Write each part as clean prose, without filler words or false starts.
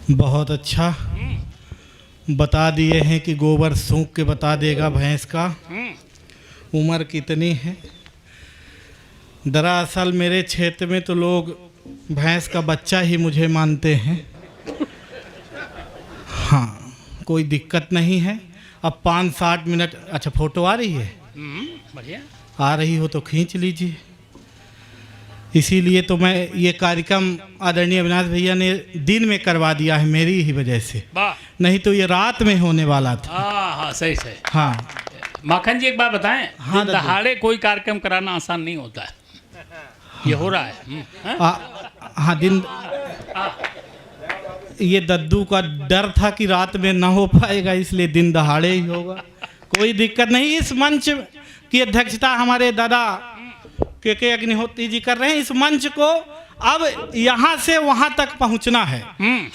बहुत अच्छा बता दिए हैं कि गोबर सूंघ के बता देगा भैंस का उम्र कितनी है। दरअसल मेरे क्षेत्र में तो लोग भैंस का बच्चा ही मुझे मानते हैं। हाँ, कोई दिक्कत नहीं है। अब 5-7 मिनट। अच्छा, फोटो आ रही है? बढ़िया आ रही हो तो खींच लीजिए। इसीलिए तो मैं ये कार्यक्रम आदरणीय अविनाश भैया ने दिन में करवा दिया है, मेरी ही वजह से। नहीं तो ये रात में होने वाला था। हाँ, सही सही। हाँ माखन जी, एक बात बताएं। हाँ, दिन दहाड़े कोई कार्यक्रम कराना आसान नहीं होता है। ये हो रहा है। हाँ, दिन ये दद्दू का डर था कि रात में ना हो पाएगा, इसलिए दिन दहाड़े ही होगा। कोई दिक्कत नहीं। इस मंच की अध्यक्षता हमारे दादा के अग्निहोत्री जी कर रहे हैं। इस मंच को अब यहाँ से वहाँ तक पहुँचना है।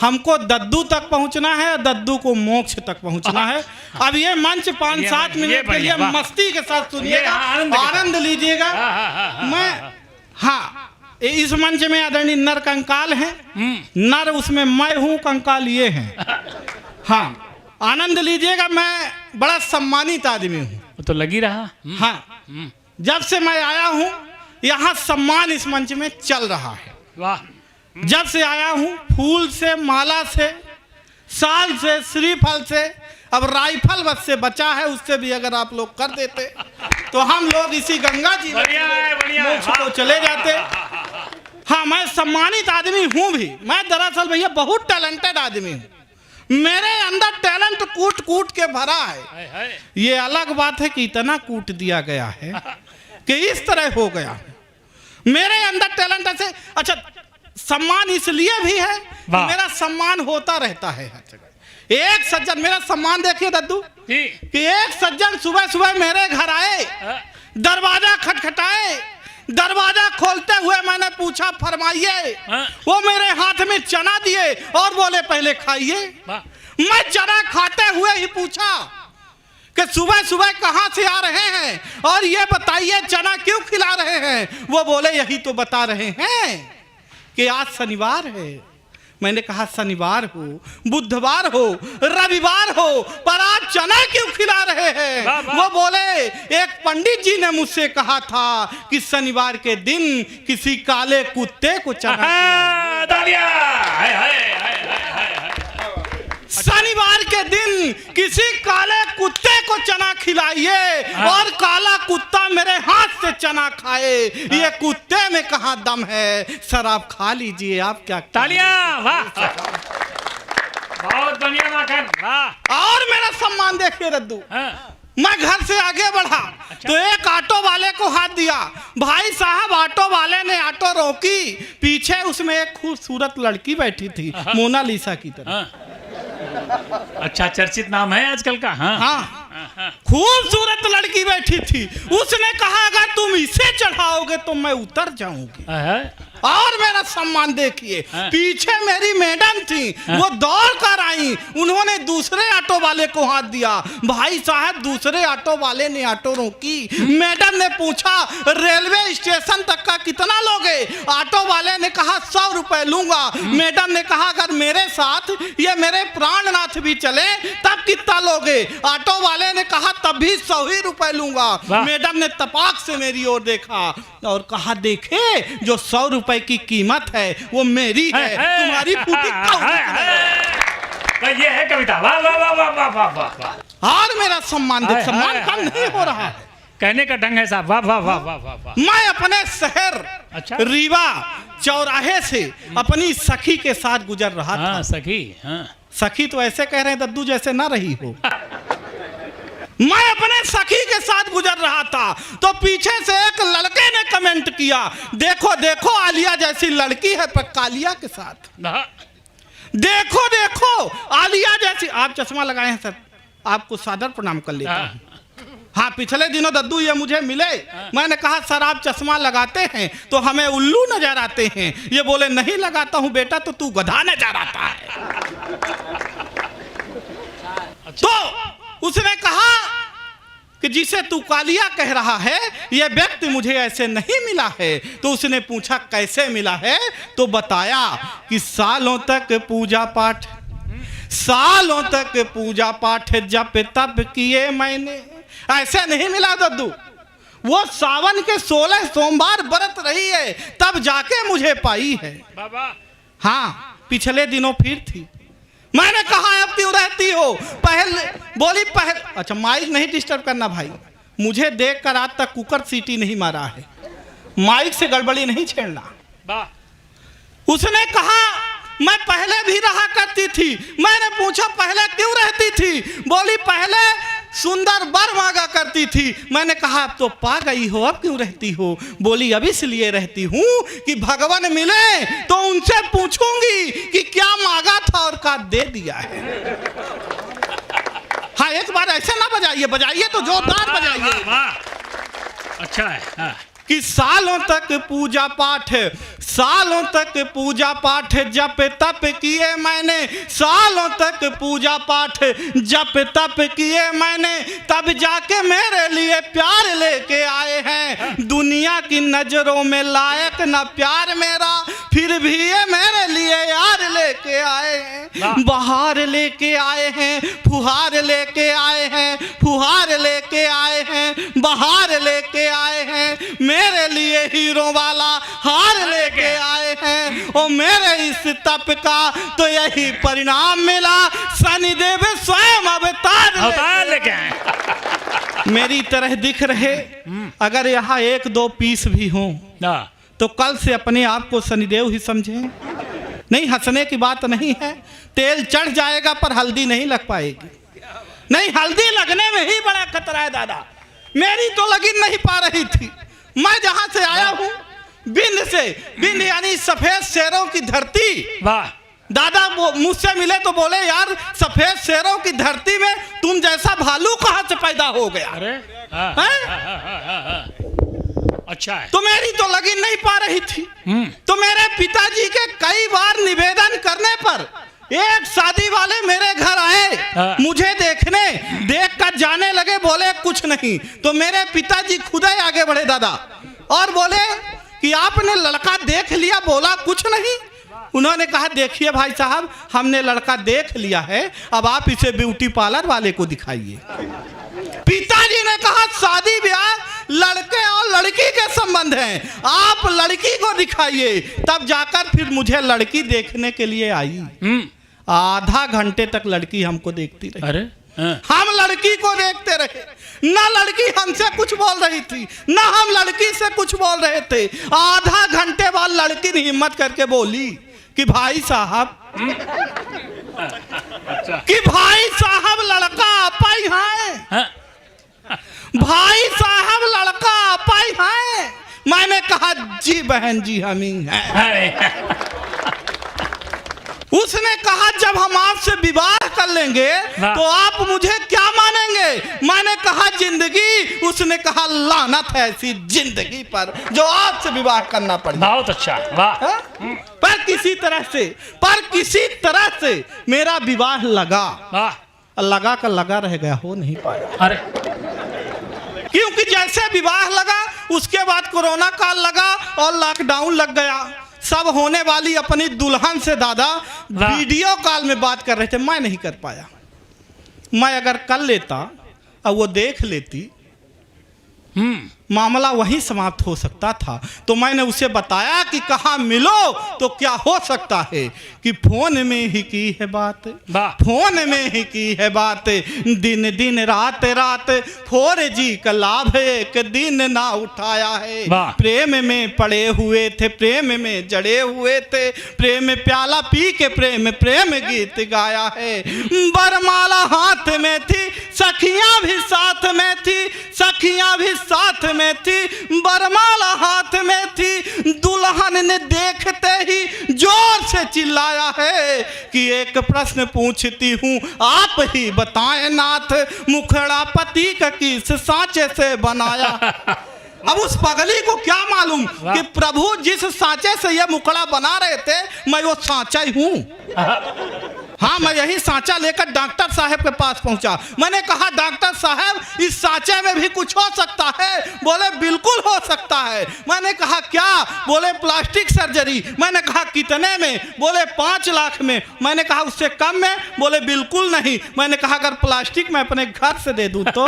हमको दद्दू तक पहुँचना है और दद्दू को मोक्ष तक पहुँचना है। अब ये मंच 5-7 मिनट के लिए मस्ती के साथ सुनिएगा, आनंद लीजिएगा। इस मंच में आदरणीय नर कंकाल हैं। नर उसमें मैं हूँ, कंकाल ये हैं। हाँ, आनंद लीजिएगा। मैं बड़ा सम्मानित आदमी हूँ। तो लगी रहा। हाँ, जब से मैं आया हूँ यहाँ सम्मान इस मंच में चल रहा है। वाह। जब से आया हूँ फूल से, माला से, साल से, श्रीफल से, अब राइफल बस से बचा है, उससे भी अगर आप लोग कर देते तो हम लोग इसी गंगा जी मोक्ष को चले जाते। हाँ, मैं सम्मानित आदमी हूँ भी। मैं दरअसल भैया बहुत टैलेंटेड आदमी हूँ। मेरे अंदर टैलेंट कूट कूट के भरा है। ये अलग बात है कि इतना कूट दिया गया है कि इस तरह हो गया। मेरे अंदर टैलेंट ऐसे। अच्छा, सम्मान इसलिए भी है कि मेरा सम्मान होता रहता है हर जगह। एक सज्जन, मेरा सम्मान देखिए दद्दू, कि एक सज्जन सुबह सुबह मेरे घर आए, दरवाजा खटखटाए, दरवाजा खोलते हुए मैंने पूछा फरमाइए। वो मेरे हाथ में चना दिए और बोले पहले खाइए। मैं चना खाते हुए ही पूछा कि सुबह सुबह कहाँ से आ रहे हैं और ये बताइए चना क्यों खिला रहे हैं। वो बोले यही तो बता रहे हैं कि आज शनिवार है। मैंने कहा शनिवार हो, बुधवार हो, रविवार हो, पर आज चना क्यों खिला रहे हैं। वो बोले एक पंडित जी ने मुझसे कहा था कि शनिवार के दिन किसी काले कुत्ते को चना शनिवार के दिन किसी काले कुत्ते को चना खिलाइए और काला कुत्ता मेरे हाथ से चना खाए। ये कुत्ते में कहाँ दम है। सर आप खा लीजिए। आप क्या? तालियां। वाह, बहुत बढ़िया माखन। वाह। और मेरा सम्मान देखिए रद्दू। मैं घर से आगे बढ़ा तो एक ऑटो वाले को हाथ दिया। भाई साहब, ऑटो वाले ने ऑटो रोकी। पीछे उसमें एक खूबसूरत लड़की बैठी थी, मोनालिसा की तरह। अच्छा, चर्चित नाम है आजकल का। हाँ, खूबसूरत लड़की बैठी थी। उसने कहा अगर तुम इसे चढ़ाओगे तो मैं उतर जाऊंगी। और मेरा सम्मान देखिए, पीछे मेरी मैडम थी, वो दौड़ कर आई। उन्होंने दूसरे ऑटो वाले को हाथ दिया। भाई साहब, दूसरे ऑटो वाले ने ऑटो रोकी। मैडम ने पूछा रेलवे स्टेशन तक का कितना लोगे। ऑटो वाले ने कहा 100 रुपए लूंगा। मैडम ने कहा अगर मेरे साथ ये मेरे प्राणनाथ भी चले तब कितना लोगे। ऑटो वाले ने कहा तब भी 100 ही रुपए लूंगा। मैडम ने तपाक से मेरी ओर देखा और कहा देखे जो 100 रुपए की कीमत है वो मेरी है, तुम्हारी फूटी ये है कविता। वाह वाह वाह वाह वाह वाह। और मेरा सम्मान देख, सम्मान कम नहीं हो रहा है। कहने का ढंग है साहब। वाह वाह वाह वाह वाह। मैं अपने शहर रीवा चौराहे से अपनी सखी के साथ गुजर रहा था। सखी। सखी तो ऐसे कह रहे हैं दद्दू जैसे ना रही हो। मैं अपने सखी के साथ गुजर रहा था तो पीछे से एक लड़के ने कमेंट किया, देखो देखो आलिया जैसी लड़की है पर कालिया के साथ। देखो देखो आलिया जैसी। आप चश्मा लगाए हैं सर, आपको सादर प्रणाम कर लेता हूं। हाँ, पिछले दिनों दद्दू ये मुझे मिले। मैंने कहा सर आप चश्मा लगाते हैं तो हमें उल्लू नजर आते हैं। ये बोले नहीं लगाता हूं बेटा तो तू गधा नजर आता है। तो उसने कहा कि जिसे तू कालिया कह रहा है ये व्यक्ति मुझे ऐसे नहीं मिला है। तो उसने पूछा कैसे मिला है। तो बताया कि सालों तक पूजा पाठ, सालों तक पूजा पाठ जप तप किए मैंने। ऐसे नहीं मिला दद्दू, वो सावन के 16 सोमवार व्रत रही है तब जाके मुझे पाई है बाबा। हाँ, पिछले दिनों फिर थी। मैंने कहा अब क्यों रहती हो? पहले बोली अच्छा माइक नहीं डिस्टर्ब करना भाई, मुझे देखकर आज तक कुकर सीटी नहीं मारा है, माइक से गड़बड़ी नहीं छेड़ना। उसने कहा मैं पहले भी रहा करती थी। मैंने पूछा पहले क्यों रहती थी? बोली पहले सुंदर वर मांगा करती थी। मैंने कहा अब तो पा गई हो, अब क्यों रहती हो? बोली अब इसलिए रहती हूँ कि भगवान मिले तो उनसे पूछूंगी कि क्या मांगा था और क्या दे दिया है। हाँ, एक बार ऐसे ना बजाइए, बजाइए तो जोरदार बजाइए। अच्छा है हाँ। कि सालों तक पूजा पाठ, सालों तक पूजा पाठ जप तप किए मैंने, सालों तक पूजा पाठ जप तप किए मैंने, तब जाके मेरे लिए प्यार लेके आए हैं। दुनिया की नजरों में लायक न प्यार मेरा, फिर भी ये मेरे लिए यार लेके आए हैं। बहार लेके आए हैं, फुहार लेके आए हैं, फुहार लेके आए हैं, बहार लेके आए हैं। मेरे लिए हीरो वाला हार लेके आए हैं। और मेरे इस तप का तो यही परिणाम मिला, शनिदेव स्वयं अवतार लेके आए। मेरी तरह दिख रहे, अगर यहाँ 1-2 पीस भी हों तो कल से अपने आप को शनिदेव ही समझें। नहीं, हंसने की बात नहीं है। तेल चढ़ जाएगा पर हल्दी नहीं लग पाएगी। नहीं, हल्दी लगने में ही बड़ा खतरा है दादा। मेरी तो लगी नहीं पा रही थी। मैं जहां से आया हूं बिंद से, बिंद यानी सफेद शेरों की धरती। वाह दादा, मुझसे मिले तो बोले यार सफेद शेरों की धरती में तुम जैसा भालू कहां से पैदा हो गया? अरे अच्छा है। तो मेरी तो लगी नहीं पा रही थी। तो मेरे पिताजी के कई बार निवेदन करने पर एक शादी वाले मेरे घर आए, मुझे देखने, देख कर जाने लगे, बोले कुछ नहीं। तो मेरे पिताजी खुद ही आगे बढ़े दादा और बोले कि आपने लड़का देख लिया? बोला कुछ नहीं। उन्होंने कहा देखिए भाई साहब, हमने लड़का देख लिया है, अब आप इसे ब्यूटी पार्लर वाले को दिखाइए। पिताजी ने कहा शादी ब्याह लड़के और लड़की के संबंध हैं, आप लड़की को दिखाइए। तब जाकर फिर मुझे लड़की देखने के लिए आई। आधा घंटे तक लड़की हमको देखती रही। अरे हम लड़की को देखते रहे, ना लड़की हमसे कुछ बोल रही थी, ना हम लड़की से कुछ बोल रहे थे। आधा घंटे बाद लड़की ने हिम्मत करके बोली कि भाई साहब, कि भाई साहब लड़का आपा ही है, भाई साहब लड़का आपा ही है। मैंने कहा जी बहन जी हम ही हैं। उसने कहा जब हम आपसे विवाह कर लेंगे तो आप मुझे क्या मानेंगे? मैंने कहा जिंदगी। उसने कहा लानत है ऐसी जिंदगी पर जो आपसे विवाह करना पड़े। बहुत अच्छा, वाह। पर किसी तरह से मेरा विवाह लगा, लगा कर लगा रह गया, हो नहीं पाया। अरे क्योंकि जैसे विवाह लगा उसके बाद कोरोना काल लगा और लॉकडाउन लग गया। सब होने वाली अपनी दुल्हन से दादा वीडियो कॉल में बात कर रहे थे, मैं नहीं कर पाया। मैं अगर कर लेता और वो देख लेती, मामला वहीं समाप्त हो सकता था। तो मैंने उसे बताया कि कहाँ मिलो तो क्या हो सकता है कि फोन में ही की है बात, फोन में ही की है बात। दिन दिन रात रात 4G का लाभ एक दिन ना उठाया है। प्रेम में पड़े हुए थे, प्रेम में जड़े हुए थे, प्रेम में प्याला पी के प्रेम गीत गाया है। बरमाला हाथ में थी, सखियां भी साथ में थी, सखियां भी साथ में थी, बरमाला हाथ में थी। दुल्हन ने देखते ही जोर से चिल्लाया है कि एक प्रश्न पूछती हूँ आप ही बताएं नाथ, मुखड़ा पति का किस सांचे से बनाया? अब उस पगली को क्या मालूम कि प्रभु जिस सांचे से ये मुखड़ा बना रहे थे मैं वो सांचा ही हूँ। हाँ, मैं यही सांचा लेकर डॉक्टर साहब के पास पहुंचा। मैंने कहा डॉक्टर साहब, इस सांचे में भी कुछ हो सकता है? बोले बिल्कुल हो सकता है। मैंने कहा क्या? बोले प्लास्टिक सर्जरी। मैंने कहा कितने में? बोले 5 लाख में। मैंने कहा उससे कम में? बोले बिल्कुल नहीं। मैंने कहा अगर प्लास्टिक मैं अपने घर से दे दूं तो?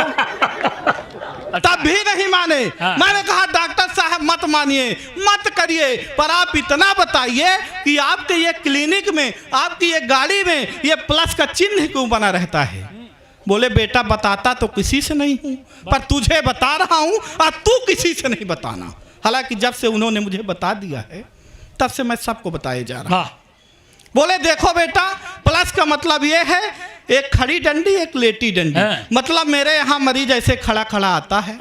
तब भी नहीं माने। हाँ। मैंने कहा डॉक्टर साहब मत मानिए, मत करिए, पर आप इतना बताइए कि आपके ये क्लिनिक में, आपकी ये गाड़ी में ये प्लस का चिन्ह क्यों बना रहता है? बोले बेटा बताता तो किसी से नहीं हूं, पर तुझे बता रहा हूं और तू किसी से नहीं बताना। हालांकि जब से उन्होंने मुझे बता दिया है तब से मैं सबको बताए जा रहा हूं। बोले देखो बेटा, प्लस का मतलब ये है एक खड़ी डंडी एक लेटी डंडी। मतलब मेरे यहाँ मरीज ऐसे खड़ा खड़ा आता है,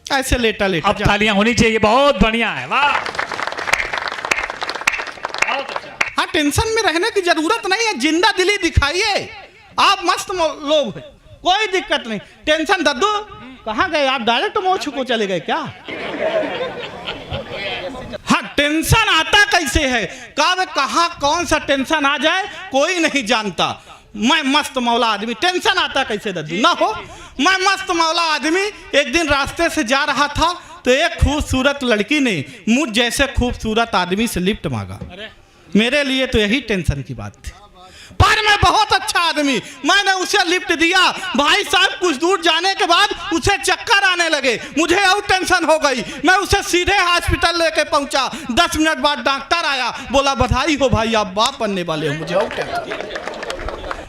ऐसे लेटा लेटा। अब तालियां होनी चाहिए, बहुत बढ़िया है, वाह। हाँ, टेंशन में रहने की जरूरत नहीं है, जिंदा दिली दिखाइए। आप मस्त लोग हैं, कोई दिक्कत नहीं। टेंशन दद्दू कहाँ गए आप? डायरेक्ट मोछ को चले गए क्या? हाँ, टेंशन आता कैसे है? कहाँ कौन सा टेंशन आ जाए कोई नहीं जानता। मैं मस्त मौला आदमी, टेंशन आता कैसे दद्दू? ना हो, मैं मस्त मौला आदमी एक दिन रास्ते से जा रहा था तो एक खूबसूरत लड़की ने मुझ जैसे खूबसूरत आदमी से लिफ्ट मांगा। मेरे लिए तो यही टेंशन की बात थी, पर मैं बहुत अच्छा आदमी, मैंने उसे लिफ्ट दिया। भाई साहब कुछ दूर जाने के बाद उसे चक्कर आने लगे, मुझे और टेंशन हो गई। मैं उसे सीधे हॉस्पिटल लेके पहुंचा। 10 मिनट बाद डॉक्टर आया, बोला बधाई हो भाई आप बाप बनने वाले हो। मुझे और टेंशन,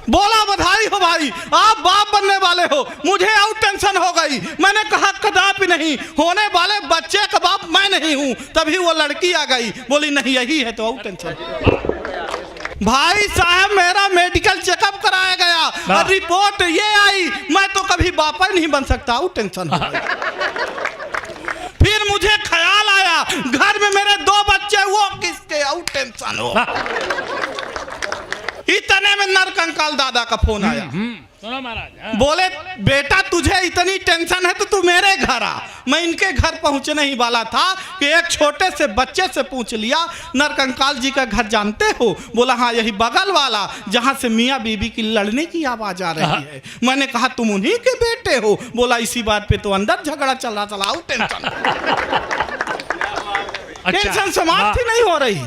बोला बधाई हो भाई आप बाप बनने वाले हो। मुझे और टेंशन हो गई। मैंने कहा कदापि नहीं, होने वाले बच्चे का बाप मैं नहीं हूं। तभी वो लड़की आ गई, बोली नहीं यही है तो और टेंशन। भाई साहब मेरा मेडिकल चेकअप कराया गया और रिपोर्ट ये आई, मैं तो कभी बाप ही नहीं बन सकता। और टेंशन हो गई। फिर मुझे ख्याल आया घर में मेरे 2 बच्चे, वो किसके? और टेंशन हो। इतने में नरकंकाल दादा का फोन आया। सुनो महाराज। बोले बेटा तुझे इतनी टेंशन है तो तू मेरे घर आ। मैं इनके घर पहुंचने ही वाला था कि एक छोटे से बच्चे से पूछ लिया नरकंकाल जी का घर जानते हो? बोला हाँ यही बगल वाला जहां से मियाँ बीबी की लड़ने की आवाज आ रही है। मैंने कहा तुम उन्हीं के बेटे हो? बोला इसी बात पे तो अंदर झगड़ा चल रहा था। टेंशन टेंशन समाप्त ही नहीं हो रही।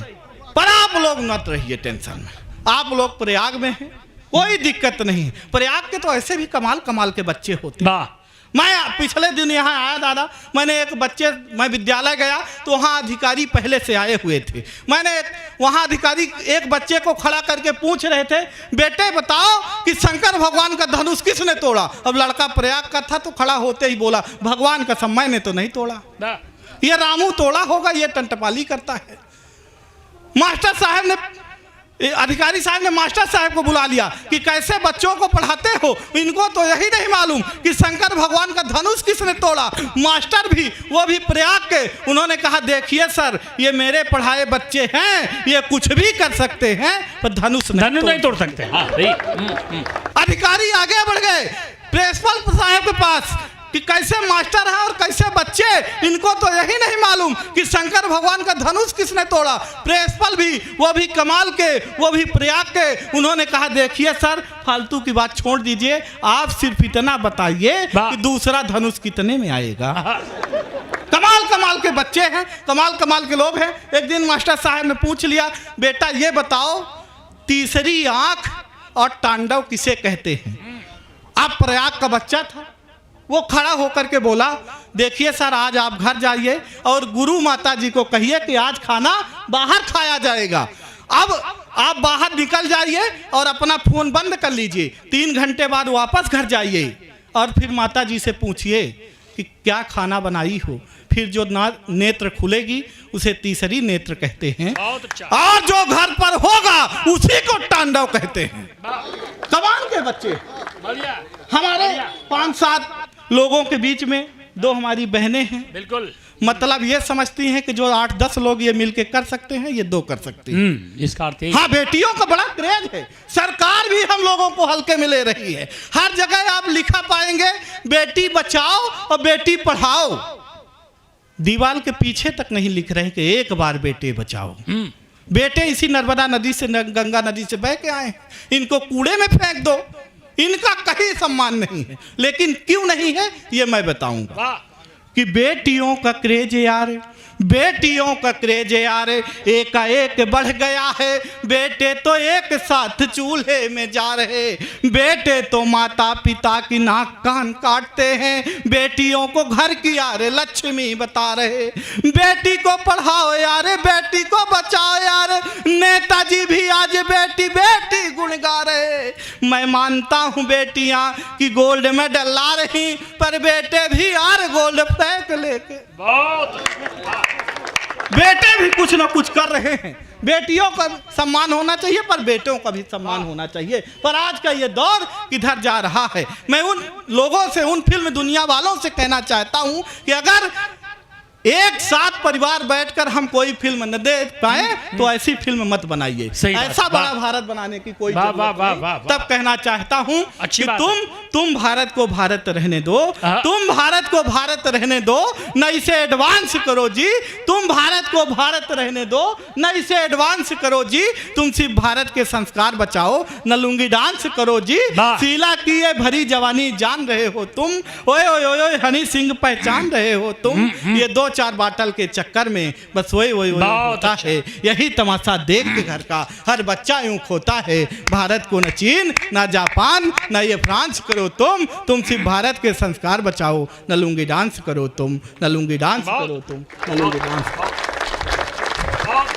पर आप लोग मत रहिए टेंशन में, आप लोग प्रयाग में हैं, कोई दिक्कत नहीं। प्रयाग के तो ऐसे भी कमाल कमाल के बच्चे होते हैं। मैं पिछले दिन यहाँ आया दादा, मैंने एक बच्चे, मैं विद्यालय गया तो वहाँ अधिकारी पहले से आए हुए थे। मैंने वहाँ अधिकारी एक बच्चे को खड़ा करके पूछ रहे थे बेटे बताओ कि शंकर भगवान का धनुष किसने तोड़ा? अब लड़का प्रयाग का था तो खड़ा होते ही बोला भगवान का समय ने तो नहीं तोड़ा, ये रामू तोड़ा होगा, ये टंटपाली करता है। मास्टर साहब ने, अधिकारी साहब ने मास्टर साहब को बुला लिया कि कैसे बच्चों को पढ़ाते हो, इनको तो यही नहीं मालूम कि शंकर भगवान का धनुष किसने तोड़ा। मास्टर भी, वो भी प्रयाग के, उन्होंने कहा देखिए सर ये मेरे पढ़ाए बच्चे हैं, ये कुछ भी कर सकते हैं पर धनुष नहीं तोड़ सकते। अधिकारी आगे बढ़ गए प्रिंसिपल साहब के पास कि कैसे मास्टर है और कैसे बच्चे, इनको तो यही नहीं मालूम कि शंकर भगवान का धनुष किसने तोड़ा। प्रिंसिपल भी, वो भी कमाल के, वो भी प्रयाग के, उन्होंने कहा देखिए सर फालतू की बात छोड़ दीजिए, आप सिर्फ इतना बताइए कि दूसरा धनुष कितने में आएगा। कमाल कमाल के बच्चे हैं, कमाल कमाल के लोग हैं। एक दिन मास्टर साहब ने पूछ लिया बेटा ये बताओ तीसरी आंख और तांडव किसे कहते हैं? अब प्रयाग का बच्चा था, वो खड़ा होकर के बोला देखिए सर आज आप घर जाइए और गुरु माता जी को कहिए कि आज खाना बाहर खाया जाएगा। अब आप बाहर निकल जाइए और अपना फोन बंद कर लीजिए, 3 घंटे बाद वापस घर जाइए और फिर माता जी से पूछिए कि क्या खाना बनाई हो। फिर जो नेत्र खुलेगी उसे तीसरी नेत्र कहते हैं और जो घर पर होगा उसी को तांडव कहते हैं। कमाल के बच्चे। हमारे 5-7 लोगों के बीच में 2 हमारी बहनें हैं, बिल्कुल मतलब ये समझती हैं कि जो 8-10 लोग ये मिलके कर सकते हैं ये 2 कर सकते हैं। इसका अर्थ हाँ, बेटियों का बड़ा क्रेज है, सरकार भी हम लोगों को हल्के में ले रही है। हर जगह आप लिखा पाएंगे बेटी बचाओ और बेटी पढ़ाओ, दीवार के पीछे तक नहीं लिख रहे कि एक बार बेटे बचाओ, बेटे इसी नर्मदा नदी से गंगा नदी से बह के आए हैं, इनको कूड़े में फेंक दो, इनका कहीं सम्मान नहीं है। लेकिन क्यों नहीं है ये मैं बताऊंगा वाह कि बेटियों का क्रेज यार, बेटियों का क्रेज यार एकाएक बढ़ गया है। बेटे तो एक साथ चूल्हे में जा रहे, बेटे तो माता पिता की नाक कान काटते हैं, बेटियों को घर की यार लक्ष्मी बता रहे। बेटी को पढ़ाओ यार, बेटी को बचाओ यार, नेताजी भी आज बेटी बेटी गुण गा रहे। मैं मानता हूँ बेटियाँ कि गोल्ड मेडल ला रही, पर बेटे भी यार गोल्ड फेंक लेके, बहुत बेटे भी कुछ ना कुछ कर रहे हैं। बेटियों का सम्मान होना चाहिए पर बेटों का भी सम्मान होना चाहिए। पर आज का ये दौर किधर जा रहा है? मैं उन लोगों से, उन फिल्म दुनिया वालों से कहना चाहता हूं कि अगर एक साथ परिवार बैठकर हम कोई फिल्म न दे पाए तो ऐसी फिल्म मत बनाइए। सही बात, ऐसा बड़ा वाह। भारत बनाने की कोई वाह, जरूरत वाह, वाह, नहीं। वाह, वाह। तब कहना चाहता हूं अच्छी कि बात तुम भारत को भारत रहने दो, हाँ। तुम भारत को भारत रहने दो, न इसे एडवांस करो जी। तुम भारत को भारत रहने दो, न इसे एडवांस करो जी। तुम सिर्फ भारत के संस्कार बचाओ, न लुंगी डांस करो जी। वाह। शीला की ये भरी जवानी जान रहे हो तुम, ओए ओए ओए हनी सिंह पहचान रहे हो तुम। ये 2-4 बाटल के चक्कर में बस वही बहुत होता अच्छा। है। यही तमाशा देख के घर का हर बच्चा यूं खोता है। भारत को न चीन, न जापान, न ये फ्रांस करो तुम सिर्फ भारत के संस्कार बचाओ। न लुंगी डांस करो तुम, न लुंगी डांस करो तुम, न लुंगी डांस। बहुत